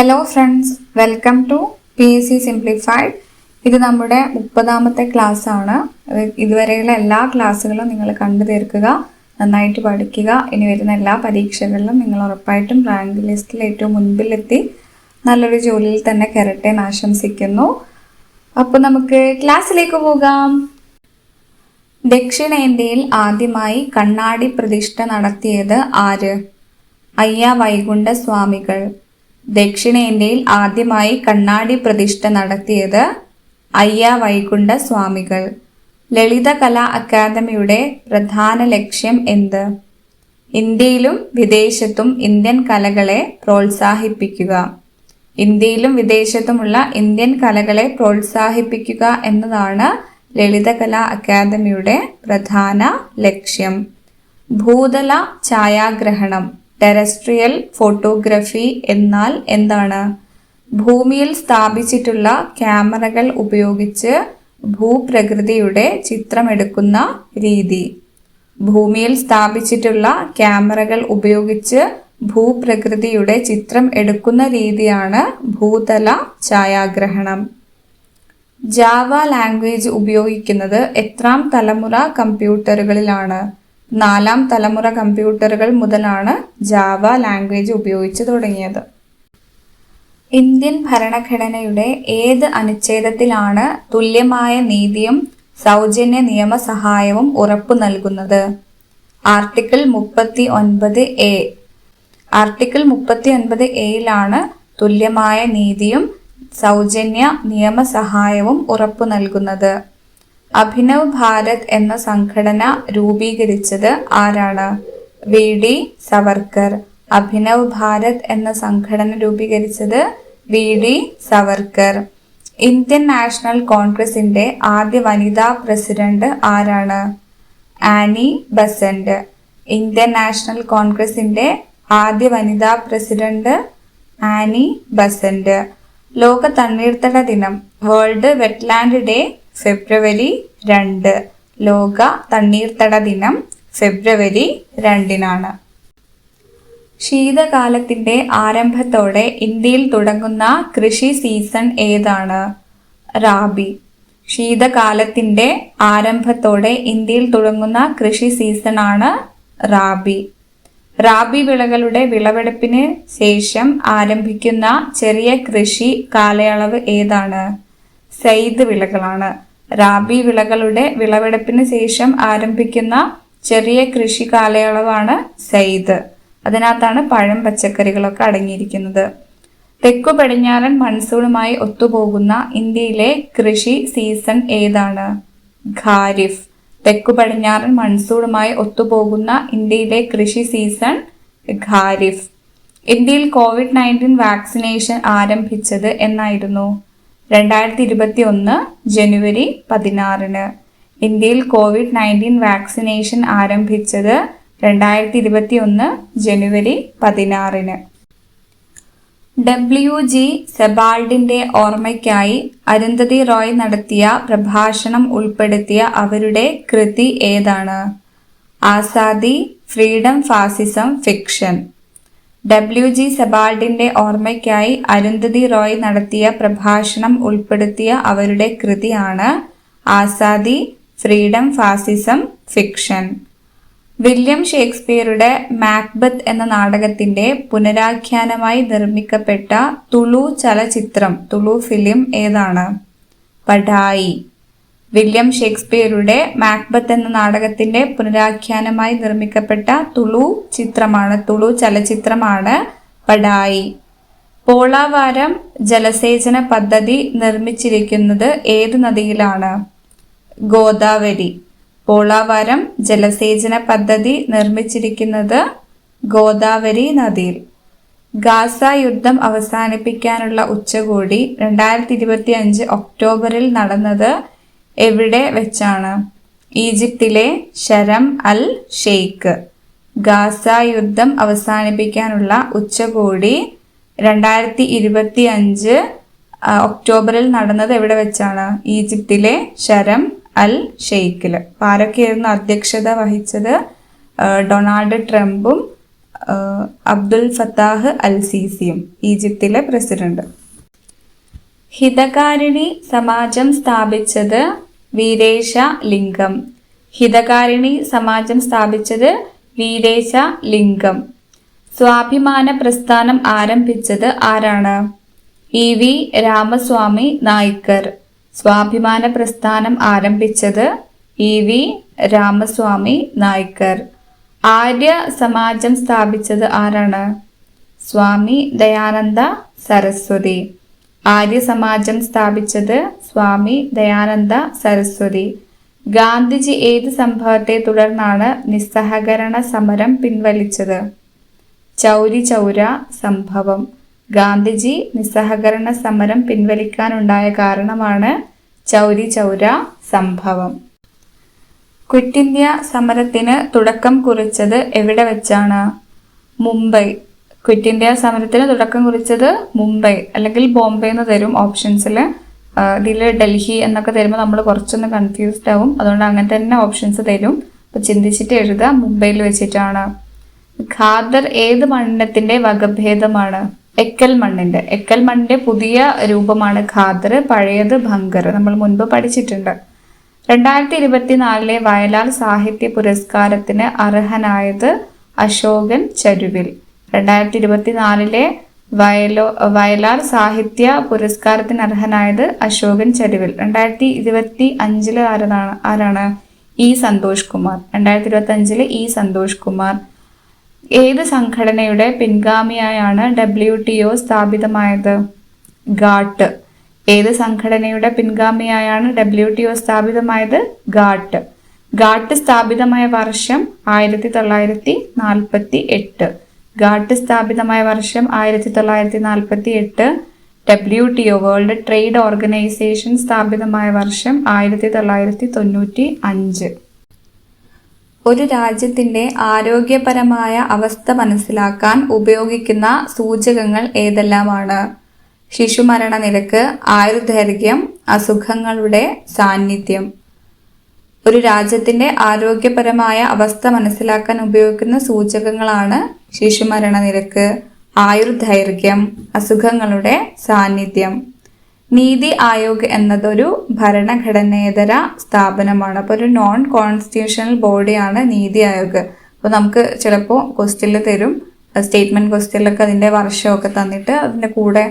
Hello friends, welcome to PSC simplified. ഇത് നമ്മുടെ 30ാമത്തെ class ആണ്. ഇതുവരെയുള്ള എല്ലാ ക്ലാസ്സുകളും നിങ്ങൾ കണ്ടു തീർക്കുക, നന്നായിട്ട് പഠിക്കുക. ഇനി വരുന്ന എല്ലാ പരീക്ഷകളിലും നിങ്ങൾ ഉറപ്പായിട്ടും റാങ്ക് ലിസ്റ്റിൽ ഏറ്റവും മുൻപിലെത്തി നല്ലൊരു ജോലിയിൽ തന്നെ കയറട്ടെ എന്ന് ആശംസിക്കുന്നു. അപ്പോൾ നമുക്ക് ക്ലാസ്സിലേക്ക് പോകാം. ദക്ഷിണേന്ത്യയിൽ ആദ്യമായി കണ്ണാടി പ്രതിഷ്ഠ നടത്തിയത് ആര്? അയ്യ വൈകുണ്ഠ സ്വാമികൾ. ദക്ഷിണേന്ത്യയിൽ ആദ്യമായി കണ്ണാടി പ്രതിഷ്ഠ നടത്തിയത് അയ്യ വൈകുണ്ഠ സ്വാമികൾ. ലളിതകലാ അക്കാദമിയുടെ പ്രധാന ലക്ഷ്യം എന്ത്? ഇന്ത്യയിലും വിദേശത്തും ഇന്ത്യൻ കലകളെ പ്രോത്സാഹിപ്പിക്കുക. ഇന്ത്യയിലും വിദേശത്തുമുള്ള ഇന്ത്യൻ കലകളെ പ്രോത്സാഹിപ്പിക്കുക എന്നതാണ് ലളിതകലാ അക്കാദമിയുടെ പ്രധാന ലക്ഷ്യം. ഭൂതല ഛായാഗ്രഹണം ടെറസ്ട്രിയൽ ഫോട്ടോഗ്രഫി എന്നാൽ എന്താണ്? ഭൂമിയിൽ സ്ഥാപിച്ചിട്ടുള്ള ക്യാമറകൾ ഉപയോഗിച്ച് ഭൂപ്രകൃതിയുടെ ചിത്രമെടുക്കുന്ന രീതി. ഭൂമിയിൽ സ്ഥാപിച്ചിട്ടുള്ള ക്യാമറകൾ ഉപയോഗിച്ച് ഭൂപ്രകൃതിയുടെ ചിത്രം എടുക്കുന്ന രീതിയാണ് ഭൂതല ഛായാഗ്രഹണം. ജാവ ലാംഗ്വേജ് ഉപയോഗിക്കുന്നത് എത്രാം തലമുറ കമ്പ്യൂട്ടറുകളിലാണ്? 4ാം തലമുറ കമ്പ്യൂട്ടറുകൾ മുതലാണ് ജാവ ലാംഗ്വേജ് ഉപയോഗിച്ചു തുടങ്ങിയത്. ഇന്ത്യൻ ഭരണഘടനയുടെ ഏത് അനുച്ഛേദത്തിലാണ് തുല്യമായ നീതിയും സൗജന്യ നിയമസഹായവും ഉറപ്പു നൽകുന്നത്? Article 39A. ആർട്ടിക്കിൾ 39A തുല്യമായ നീതിയും സൗജന്യ നിയമസഹായവും ഉറപ്പു നൽകുന്നത്. അഭിനവ് ഭാരത് എന്ന സംഘടന രൂപീകരിച്ചത് ആരാണ്? VD സവർക്കർ. അഭിനവ് ഭാരത് എന്ന സംഘടന രൂപീകരിച്ചത് VD സവർക്കർ. ഇന്ത്യൻ നാഷണൽ കോൺഗ്രസിന്റെ ആദ്യ വനിതാ പ്രസിഡന്റ് ആരാണ്? Annie Besant. ഇന്ത്യൻ നാഷണൽ കോൺഗ്രസിന്റെ ആദ്യ വനിതാ പ്രസിഡന്റ് ആനി ബസന്റ്. ലോക തണ്ണീർത്തട ദിനം വേൾഡ് വെറ്റ്ലാൻഡ് ഡേ ഫെബ്രുവരി 2. ലോക തണ്ണീർത്തട ദിനം ഫെബ്രുവരി 2. ശീതകാലത്തിന്റെ ആരംഭത്തോടെ ഇന്ത്യയിൽ തുടങ്ങുന്ന കൃഷി സീസൺ ഏതാണ്? റാബി. ശീതകാലത്തിന്റെ ആരംഭത്തോടെ ഇന്ത്യയിൽ തുടങ്ങുന്ന കൃഷി സീസണാണ് റാബി. റാബി വിളകളുടെ വിളവെടുപ്പിന് ശേഷം ആരംഭിക്കുന്ന ചെറിയ കൃഷി കാലയളവ് ഏതാണ്? സൈദ് വിളകളാണ്. റാബി വിളകളുടെ വിളവെടുപ്പിന് ശേഷം ആരംഭിക്കുന്ന ചെറിയ കൃഷി കാലയളവാണ് സൈദ്. അതിനകത്താണ് പഴം, പച്ചക്കറികളൊക്കെ അടങ്ങിയിരിക്കുന്നത്. തെക്കു പടിഞ്ഞാറൻ മൺസൂണുമായി ഒത്തുപോകുന്ന ഇന്ത്യയിലെ കൃഷി സീസൺ ഏതാണ്? ഖാരിഫ്. തെക്കു പടിഞ്ഞാറൻ മൺസൂണുമായി ഒത്തുപോകുന്ന ഇന്ത്യയിലെ കൃഷി സീസൺ ഖാരിഫ്. ഇന്ത്യയിൽ COVID-19 വാക്സിനേഷൻ ആരംഭിച്ചത് എന്നായിരുന്നു? 2021 ജനുവരി 16. ഇന്ത്യയിൽ COVID-19 വാക്സിനേഷൻ ആരംഭിച്ചത് 2021 ജനുവരി 16. WG സെബാൾഡിന്റെ ഓർമ്മയ്ക്കായി അരുന്ധതി റോയ് നടത്തിയ പ്രഭാഷണം ഉൾപ്പെടുത്തിയ അവരുടെ കൃതി ഏതാണ്? ആസാദി, ഫ്രീഡം, ഫാസിസം, ഫിക്ഷൻ. WG സെബാൾഡിന്റെ ഓർമ്മയ്ക്കായി അരുന്ധതി റോയ് നടത്തിയ പ്രഭാഷണം ഉൾപ്പെടുത്തിയ അവരുടെ കൃതിയാണ് ആസാദി, ഫ്രീഡം, ഫാസിസം, ഫിക്ഷൻ. വില്യം ഷേക്സ്പിയറുടെ മാക്ബത്ത് എന്ന നാടകത്തിന്റെ പുനരാഖ്യാനമായി നിർമ്മിക്കപ്പെട്ട തുളു ചലച്ചിത്രം, തുളു ഫിലിം ഏതാണ്? പഠായി. വില്യം ഷേക്സ്പിയറുടെ മാക്ബത്ത് എന്ന നാടകത്തിന്റെ പുനരാഖ്യാനമായി നിർമ്മിക്കപ്പെട്ട തുളു ചലച്ചിത്രമാണ് പഠായി. പോളാവാരം ജലസേചന പദ്ധതി നിർമ്മിച്ചിരിക്കുന്നത് ഏത് നദിയിലാണ്? ഗോദാവരി. പോളാവാരം ജലസേചന പദ്ധതി നിർമ്മിച്ചിരിക്കുന്നത് ഗോദാവരി നദിയിൽ. ഗാസ യുദ്ധം അവസാനിപ്പിക്കാനുള്ള ഉച്ചകോടി 2025 ഒക്ടോബറിൽ നടന്നത് എവിടെ വെച്ചാണ്? ഈജിപ്തിലെ ഷരം അൽ ഷെയ്ഖ്. ഗാസ യുദ്ധം അവസാനിപ്പിക്കാനുള്ള ഉച്ചകോടി 2025 ഒക്ടോബറിൽ നടന്നത് എവിടെ വെച്ചാണ്? ഈജിപ്തിലെ ഷരം അൽ ഷെയ്ഖിൽ. ആരൊക്കെയായിരുന്നു അധ്യക്ഷത വഹിച്ചത്? ഡൊണാൾഡ് ട്രംപും അബ്ദുൽ ഫത്താഹ് അൽ സീസിയും, ഈജിപ്തിലെ പ്രസിഡന്റ്. ഹിതകാരിണി സമാജം സ്ഥാപിച്ചത് വീരേശ ലിംഗം. ഹിതകാരിണി സമാജം സ്ഥാപിച്ചത് വീരേശ ലിംഗം. സ്വാഭിമാന പ്രസ്ഥാനം ആരംഭിച്ചത് ആരാണ്? EV രാമസ്വാമി നായ്ക്കർ. സ്വാഭിമാന പ്രസ്ഥാനം ആരംഭിച്ചത് EV രാമസ്വാമി നായ്ക്കർ. ആര്യ സമാജം സ്ഥാപിച്ചത് ആരാണ്? സ്വാമി ദയാനന്ദ സരസ്വതി. ആര്യ സമാജം സ്ഥാപിച്ചത് സ്വാമി ദയാനന്ദ സരസ്വതി. ഗാന്ധിജി ഏത് സംഭവത്തെ തുടർന്നാണ് നിസ്സഹകരണ സമരം പിൻവലിച്ചത്? ചൗരി ചൗര സംഭവം. ഗാന്ധിജി നിസ്സഹകരണ സമരം പിൻവലിക്കാനുണ്ടായ കാരണമാണ് ചൗരി ചൗര സംഭവം. ക്വിറ്റ് ഇന്ത്യ സമരത്തിന് തുടക്കം കുറിച്ചത് എവിടെ വെച്ചാണ്? മുംബൈ. ക്വിറ്റ് ഇന്ത്യ സമരത്തിന് തുടക്കം കുറിച്ചത് മുംബൈ അല്ലെങ്കിൽ ബോംബെ എന്ന് തരും ഓപ്ഷൻസിൽ. ഇതിൽ ഡൽഹി എന്നൊക്കെ തരുമ്പോൾ നമ്മൾ കുറച്ചൊന്ന് കൺഫ്യൂസ്ഡ് ആവും. അതുകൊണ്ട് അങ്ങനെ തന്നെ ഓപ്ഷൻസ് തരും. അപ്പോൾ ചിന്തിച്ചിട്ട് എഴുതുക. മുംബൈയിൽ വെച്ചിട്ടാണ്. ഖാദർ ഏത് മണ്ഡലത്തിന്റെ വകഭേദമാണ്? എക്കൽ മണ്ണിന്റെ. എക്കൽ മണ്ണിന്റെ പുതിയ രൂപമാണ് ഖാദർ. പഴയത് ഭങ്കർ. നമ്മൾ മുൻപ് പഠിച്ചിട്ടുണ്ട്. 2024 വയലാർ സാഹിത്യ പുരസ്കാരത്തിന് അർഹനായത് അശോകൻ ചരുവിൽ. 2024 വയലാർ സാഹിത്യ പുരസ്കാരത്തിന് അർഹനായത് അശോകൻ ചരുവിൽ. 2025 ആരാണ്? ഇ സന്തോഷ് കുമാർ. 2025 ഇ സന്തോഷ് കുമാർ. ഏത് സംഘടനയുടെ പിൻഗാമിയായാണ് WTO സ്ഥാപിതമായത്? ഗാട്ട്. ഏത് സംഘടനയുടെ പിൻഗാമിയായാണ് WTO സ്ഥാപിതമായത്? ഗാട്ട്. ഗാട്ട് സ്ഥാപിതമായ വർഷം 1948. ഗാട്ട് സ്ഥാപിതമായ വർഷം 1948. WTO വേൾഡ് ട്രേഡ് ഓർഗനൈസേഷൻ സ്ഥാപിതമായ വർഷം 1995. ഒരു രാജ്യത്തിന്റെ ആരോഗ്യപരമായ അവസ്ഥ മനസ്സിലാക്കാൻ ഉപയോഗിക്കുന്ന സൂചകങ്ങൾ ഏതെല്ലാമാണ്? ശിശുമരണ നിരക്ക്, ആയുർദൈർഘ്യം, അസുഖങ്ങളുടെ സാന്നിധ്യം. ഒരു രാജ്യത്തിന്റെ ആരോഗ്യപരമായ അവസ്ഥ മനസ്സിലാക്കാൻ ഉപയോഗിക്കുന്ന സൂചകങ്ങളാണ് ശിശുമരണ നിരക്ക്, ആയുർദൈർഘ്യം, അസുഖങ്ങളുടെ സാന്നിധ്യം. നീതി ആയോഗ് എന്നതൊരു ഭരണഘടനേതര സ്ഥാപനമാണ്. അപ്പോൾ ഒരു നോൺ കോൺസ്റ്റിറ്റ്യൂഷണൽ ബോഡിയാണ് നീതി ആയോഗ്. അപ്പോൾ നമുക്ക് ചിലപ്പോൾ ക്വസ്റ്റ്യനിൽ തരും, സ്റ്റേറ്റ്മെന്റ് ക്വസ്റ്റ്യനിലൊക്കെ അതിൻ്റെ വർഷമൊക്കെ തന്നിട്ട് അതിൻ്റെ കൂടെ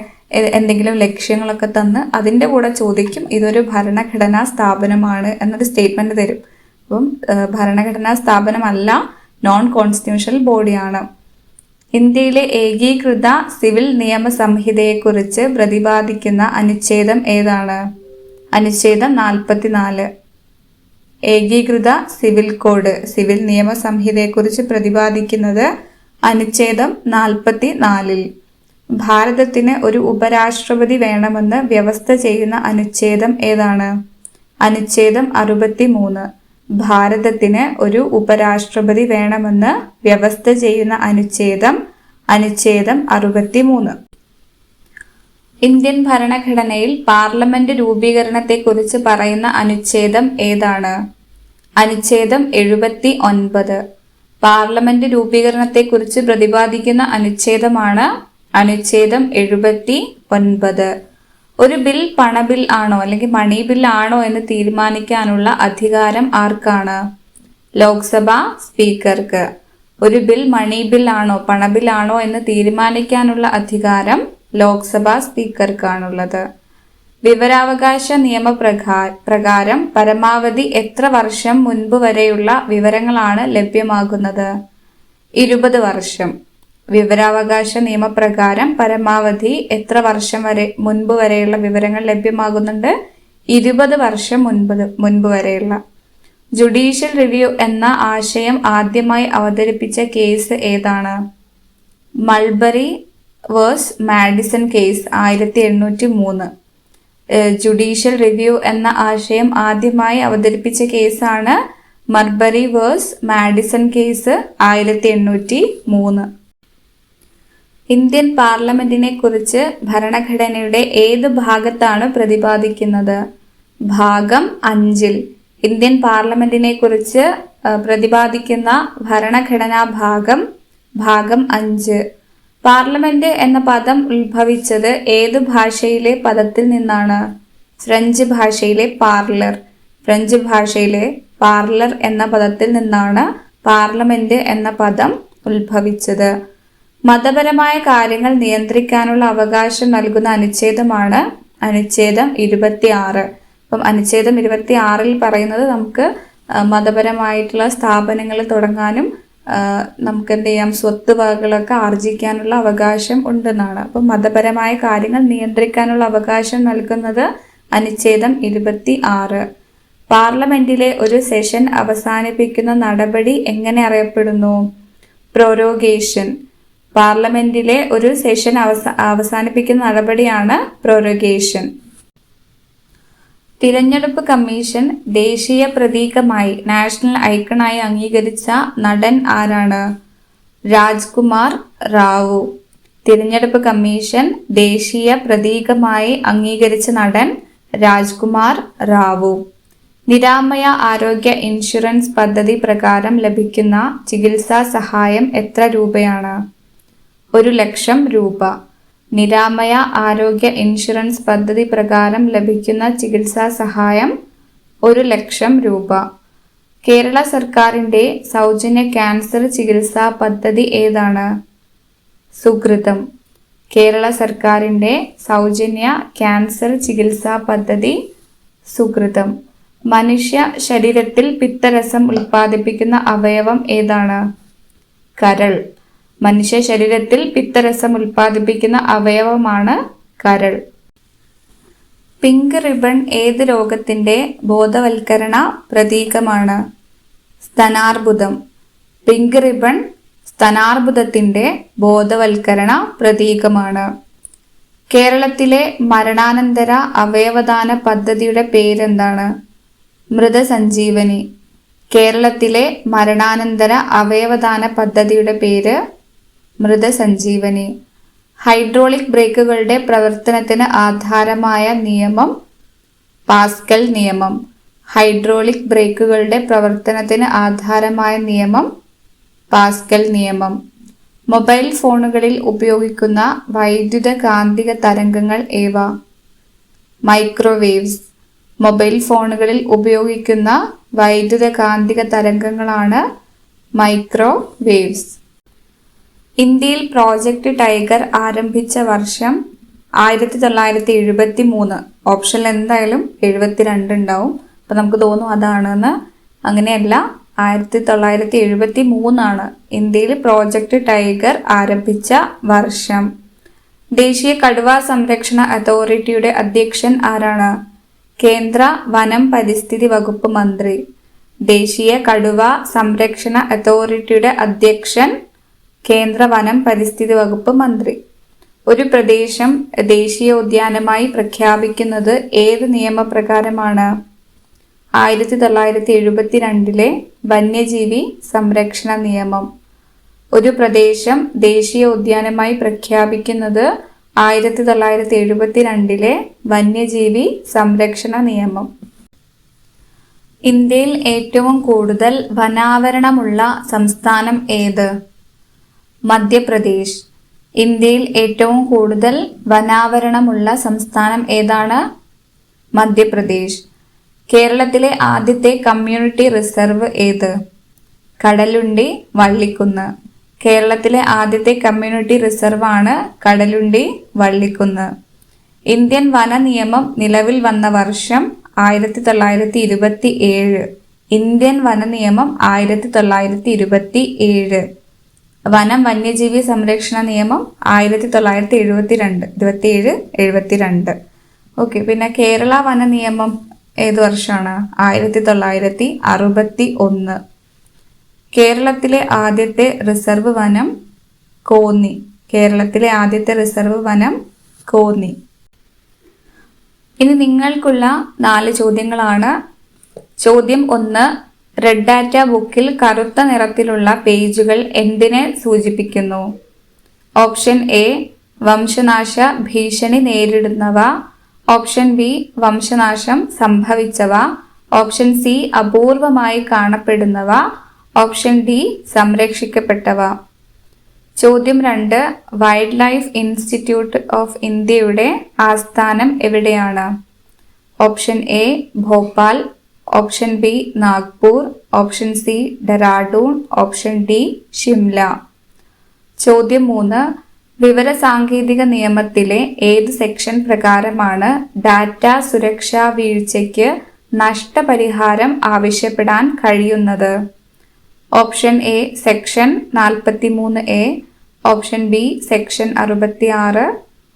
എന്തെങ്കിലും ലക്ഷ്യങ്ങളൊക്കെ തന്ന് അതിൻ്റെ കൂടെ ചോദിക്കും ഇതൊരു ഭരണഘടനാ സ്ഥാപനമാണ് എന്നൊരു സ്റ്റേറ്റ്മെന്റ് തരും. അപ്പം ഭരണഘടനാ സ്ഥാപനമല്ല, നോൺ കോൺസ്റ്റിറ്റ്യൂഷണൽ ബോഡിയാണ്. ഇന്ത്യയിലെ ഏകീകൃത സിവിൽ നിയമ സംഹിതയെക്കുറിച്ച് പ്രതിപാദിക്കുന്ന അനുച്ഛേദം ഏതാണ്? അനുച്ഛേദം 44. ഏകീകൃത സിവിൽ കോഡ്, സിവിൽ നിയമ സംഹിതയെക്കുറിച്ച് പ്രതിപാദിക്കുന്നത് അനുച്ഛേദം 44. ഭാരതത്തിന് ഒരു ഉപരാഷ്ട്രപതി വേണമെന്ന് വ്യവസ്ഥ ചെയ്യുന്ന അനുച്ഛേദം ഏതാണ്? അനുച്ഛേദം 63. ഭാരതത്തിന് ഒരു ഉപരാഷ്ട്രപതി വേണമെന്ന് വ്യവസ്ഥ ചെയ്യുന്ന അനുച്ഛേദം 63. ഇന്ത്യൻ ഭരണഘടനയിൽ പാർലമെന്റ് രൂപീകരണത്തെക്കുറിച്ച് പറയുന്ന അനുച്ഛേദം ഏതാണ്? അനുച്ഛേദം 79. പാർലമെന്റ് രൂപീകരണത്തെക്കുറിച്ച് പ്രതിപാദിക്കുന്ന അനുച്ഛേദമാണ് അനുച്ഛേദം 79. ഒരു ബിൽ പണബിൽ ആണോ അല്ലെങ്കിൽ മണി ബിൽ ആണോ എന്ന് തീരുമാനിക്കാനുള്ള അധികാരം ആർക്കാണ്? ലോക്സഭാ സ്പീക്കർക്ക്. ഒരു ബിൽ മണി ബിൽ ആണോ പണബിൽ ആണോ എന്ന് തീരുമാനിക്കാനുള്ള അധികാരം ലോക്സഭാ സ്പീക്കർക്കാണുള്ളത്. വിവരാവകാശ നിയമപ്രകാരം പരമാവധി എത്ര വർഷം മുൻപ് വരെയുള്ള വിവരങ്ങളാണ് ലഭ്യമാകുന്നത്? 20 വർഷം. വിവരാവകാശ നിയമപ്രകാരം പരമാവധി എത്ര വർഷം മുൻപ് വരെയുള്ള വിവരങ്ങൾ ലഭ്യമാകുന്നുണ്ട്? 20 വർഷം മുൻപ് വരെയുള്ള. ജുഡീഷ്യൽ റിവ്യൂ എന്ന ആശയം ആദ്യമായി അവതരിപ്പിച്ച കേസ് ഏതാണ്? Marbury versus Madison case 1803. Judicial review എന്ന ആശയം ആദ്യമായി അവതരിപ്പിച്ച കേസാണ് Marbury versus Madison case 1803. Indian പാർലമെന്റിനെ കുറിച്ച് ഭരണഘടനയുടെ ഏത് ഭാഗത്താണ് പ്രതിപാദിക്കുന്നത്? ഭാഗം 5. ഇന്ത്യൻ പാർലമെന്റിനെ കുറിച്ച് പ്രതിപാദിക്കുന്ന ഭരണഘടനാ ഭാഗം ഭാഗം 5. പാർലമെന്റ് എന്ന പദം ഉത്ഭവിച്ചത് ഏത് ഭാഷയിലെ പദത്തിൽ നിന്നാണ്? ഫ്രഞ്ച് ഭാഷയിലെ പാർലർ. ഫ്രഞ്ച് ഭാഷയിലെ പാർലർ എന്ന പദത്തിൽ നിന്നാണ് പാർലമെന്റ് എന്ന പദം ഉത്ഭവിച്ചത്. മതപരമായ കാര്യങ്ങൾ നിയന്ത്രിക്കാനുള്ള അവകാശം നൽകുന്ന അനുച്ഛേദമാണ് അനുച്ഛേദം 26. അപ്പം അനുച്ഛേദം 26 പറയുന്നത് നമുക്ക് മതപരമായിട്ടുള്ള സ്ഥാപനങ്ങൾ തുടങ്ങാനും നമുക്ക് എന്ത് ചെയ്യാം, സ്വത്ത് വകകളൊക്കെ ആർജിക്കാനുള്ള അവകാശം ഉണ്ടെന്നാണ്. അപ്പം മതപരമായ കാര്യങ്ങൾ നിയന്ത്രിക്കാനുള്ള അവകാശം നൽകുന്നത് അനുച്ഛേദം 26. പാർലമെന്റിലെ ഒരു സെഷൻ അവസാനിപ്പിക്കുന്ന നടപടി എങ്ങനെ അറിയപ്പെടുന്നു? പ്രൊറോഗേഷൻ. പാർലമെന്റിലെ ഒരു സെഷൻ അവസാനിപ്പിക്കുന്ന നടപടിയാണ് പ്രൊറോഗേഷൻ. തിരഞ്ഞെടുപ്പ് കമ്മീഷൻ ദേശീയ പ്രതീകമായി, നാഷണൽ ഐക്കണായി അംഗീകരിച്ച നടൻ ആരാണ്? രാജ്കുമാർ റാവു. തിരഞ്ഞെടുപ്പ് കമ്മീഷൻ ദേശീയ പ്രതീകമായി അംഗീകരിച്ച നടൻ രാജ്കുമാർ റാവു. നിരാമയ ആരോഗ്യ ഇൻഷുറൻസ് പദ്ധതി പ്രകാരം ലഭിക്കുന്ന ചികിത്സാ സഹായം എത്ര രൂപയാണ്? 1,00,000 രൂപ. നിരാമയ ആരോഗ്യ ഇൻഷുറൻസ് പദ്ധതി പ്രകാരം ലഭിക്കുന്ന ചികിത്സാ സഹായം 1,00,000 രൂപ. കേരള സർക്കാരിൻ്റെ സൗജന്യ ക്യാൻസർ ചികിത്സാ പദ്ധതി ഏതാണ്? സുകൃതം. കേരള സർക്കാരിൻ്റെ സൗജന്യ ക്യാൻസർ ചികിത്സാ പദ്ധതി സുകൃതം. മനുഷ്യ ശരീരത്തിൽ പിത്തരസം ഉൽപ്പാദിപ്പിക്കുന്ന അവയവം ഏതാണ്? കരൾ. മനുഷ്യ ശരീരത്തിൽ പിത്തരസം ഉൽപ്പാദിപ്പിക്കുന്ന അവയവമാണ് കരൾ. പിങ്ക് റിബൺ ഏത് രോഗത്തിന്റെ ബോധവൽക്കരണ പ്രതീകമാണ്? സ്തനാർബുദം. പിങ്ക് റിബൺ സ്തനാർബുദത്തിന്റെ ബോധവൽക്കരണ പ്രതീകമാണ്. കേരളത്തിലെ മരണാനന്തര അവയവദാന പദ്ധതിയുടെ പേരെന്താണ്? മൃതസഞ്ജീവനി. കേരളത്തിലെ മരണാനന്തര അവയവദാന പദ്ധതിയുടെ പേര് മൃതസഞ്ജീവനി. ഹൈഡ്രോളിക് ബ്രേക്കുകളുടെ പ്രവർത്തനത്തിന് ആധാരമായ നിയമം പാസ്കൽ നിയമം. ഹൈഡ്രോളിക് ബ്രേക്കുകളുടെ പ്രവർത്തനത്തിന് ആധാരമായ നിയമം പാസ്കൽ നിയമം. മൊബൈൽ ഫോണുകളിൽ ഉപയോഗിക്കുന്ന വൈദ്യുത കാന്തിക തരംഗങ്ങൾ ഏവ? മൈക്രോവേവ്സ്. മൊബൈൽ ഫോണുകളിൽ ഉപയോഗിക്കുന്ന വൈദ്യുത കാന്തിക തരംഗങ്ങളാണ് മൈക്രോവേവ്സ്. ഇന്ത്യയിൽ പ്രോജക്റ്റ് ടൈഗർ ആരംഭിച്ച വർഷം 1973. ഓപ്ഷനിൽ എന്തായാലും 72 ഉണ്ടാവും. അപ്പം നമുക്ക് തോന്നും അതാണെന്ന്. അങ്ങനെയല്ല, 1973 ഇന്ത്യയിൽ പ്രോജക്റ്റ് ടൈഗർ ആരംഭിച്ച വർഷം. ദേശീയ കടുവ സംരക്ഷണ അതോറിറ്റിയുടെ അധ്യക്ഷൻ ആരാണ്? കേന്ദ്ര വനം പരിസ്ഥിതി വകുപ്പ് മന്ത്രി. ദേശീയ കടുവ സംരക്ഷണ അതോറിറ്റിയുടെ അധ്യക്ഷൻ കേന്ദ്ര വനം പരിസ്ഥിതി വകുപ്പ് മന്ത്രി. ഒരു പ്രദേശം ദേശീയോദ്യാനമായി പ്രഖ്യാപിക്കുന്നത് ഏത് നിയമപ്രകാരമാണ്? 1972 വന്യജീവി സംരക്ഷണ നിയമം. ഒരു പ്രദേശം ദേശീയോദ്യാനമായി പ്രഖ്യാപിക്കുന്നത് 1972 വന്യജീവി സംരക്ഷണ നിയമം. ഇന്ത്യയിൽ ഏറ്റവും കൂടുതൽ വനാവരണമുള്ള സംസ്ഥാനം ഏത്? മധ്യപ്രദേശ്. ഇന്ത്യയിൽ ഏറ്റവും കൂടുതൽ വനാവരണമുള്ള സംസ്ഥാനം ഏതാണ്? മധ്യപ്രദേശ്. കേരളത്തിലെ ആദ്യത്തെ കമ്മ്യൂണിറ്റി റിസർവ് ഏത്? കടലുണ്ടി വള്ളിക്കുന്ന്. കേരളത്തിലെ ആദ്യത്തെ കമ്മ്യൂണിറ്റി റിസർവാണ് കടലുണ്ടി വള്ളിക്കുന്ന്. ഇന്ത്യൻ വന നിയമം നിലവിൽ വന്ന വർഷം 1927. ഇന്ത്യൻ വന നിയമം 1927. വനം വന്യജീവി സംരക്ഷണ നിയമം 1972. ഓക്കെ. പിന്നെ കേരള വന നിയമം ഏത് വർഷമാണ്? 1961. കേരളത്തിലെ ആദ്യത്തെ റിസർവ് വനം കോന്നി. കേരളത്തിലെ ആദ്യത്തെ റിസർവ് വനം കോന്നി. ഇനി നിങ്ങൾക്കുള്ള 4 ചോദ്യങ്ങളാണ്. ചോദ്യം 1. റെഡ് ഡാറ്റ ബുക്കിൽ കറുത്ത നിറത്തിലുള്ള പേജുകൾ എന്തിനെ സൂചിപ്പിക്കുന്നു? ഓപ്ഷൻ എ വംശനാശ ഭീഷണി നേരിടുന്നവ. ഓപ്ഷൻ ബി വംശനാശം സംഭവിച്ചവ. ഓപ്ഷൻ സി അപൂർവമായി കാണപ്പെടുന്നവ. Option D സംരക്ഷിക്കപ്പെട്ടവ. ചോദ്യം 2. വൈൽഡ് ലൈഫ് ഇൻസ്റ്റിറ്റ്യൂട്ട് ഓഫ് ഇന്ത്യയുടെ ആസ്ഥാനം എവിടെയാണ്? Option A Bhopal, option B Nagpur, option C Dehradun, option D Shimla. ചോദ്യം 3. വിവരസാങ്കേതിക നിയമത്തിലെ ഏത് സെക്ഷൻ പ്രകാരമാണ് ഡാറ്റ സുരക്ഷാ വീഴ്ചയ്ക്ക് നഷ്ടപരിഹാരം ആവശ്യപ്പെടാൻ കഴിയുന്നത്? Option A section 43A, option B section 66,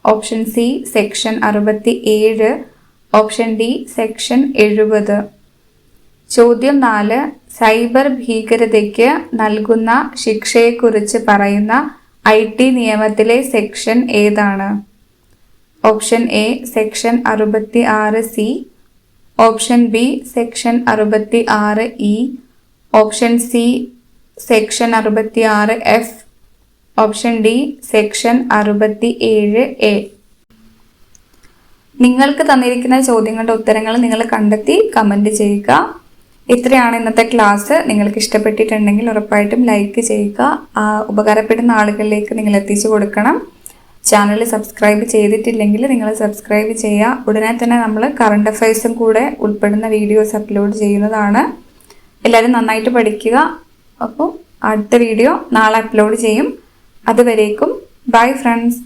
option C section 67, option D section 70. ചോദ്യം 4. സൈബർ ഭീകരതയ്ക്ക് നൽകുന്ന ശിക്ഷയെക്കുറിച്ച് പറയുന്ന IT നിയമത്തിലെ സെക്ഷൻ ഏതാണ്? Option A section 66C, option B section 66E, option C section 66F, option D section 67A. നിങ്ങൾക്ക് തന്നിരിക്കുന്ന ചോദ്യങ്ങളുടെ ഉത്തരങ്ങൾ നിങ്ങൾ കണ്ടെത്തി കമൻറ്റ് ചെയ്യുക. ഇത്രയാണ് ഇന്നത്തെ ക്ലാസ്. നിങ്ങൾക്ക് ഇഷ്ടപ്പെട്ടിട്ടുണ്ടെങ്കിൽ ഉറപ്പായിട്ടും ലൈക്ക് ചെയ്യുക. ഉപകാരപ്പെടുന്ന ആളുകളിലേക്ക് നിങ്ങൾ എത്തിച്ചു കൊടുക്കണം. ചാനൽ സബ്സ്ക്രൈബ് ചെയ്തിട്ടില്ലെങ്കിൽ നിങ്ങൾ സബ്സ്ക്രൈബ് ചെയ്യുക. ഉടനെ തന്നെ നമ്മൾ കറണ്ട് അഫയേഴ്സും കൂടെ ഉൾപ്പെടുന്ന വീഡിയോസ് അപ്ലോഡ് ചെയ്യുന്നതാണ്. എല്ലാവരും നന്നായിട്ട് പഠിക്കുക. അപ്പോൾ അടുത്ത വീഡിയോ നാളെ അപ്ലോഡ് ചെയ്യും. അതുവരേക്കും ബൈ ഫ്രണ്ട്സ്.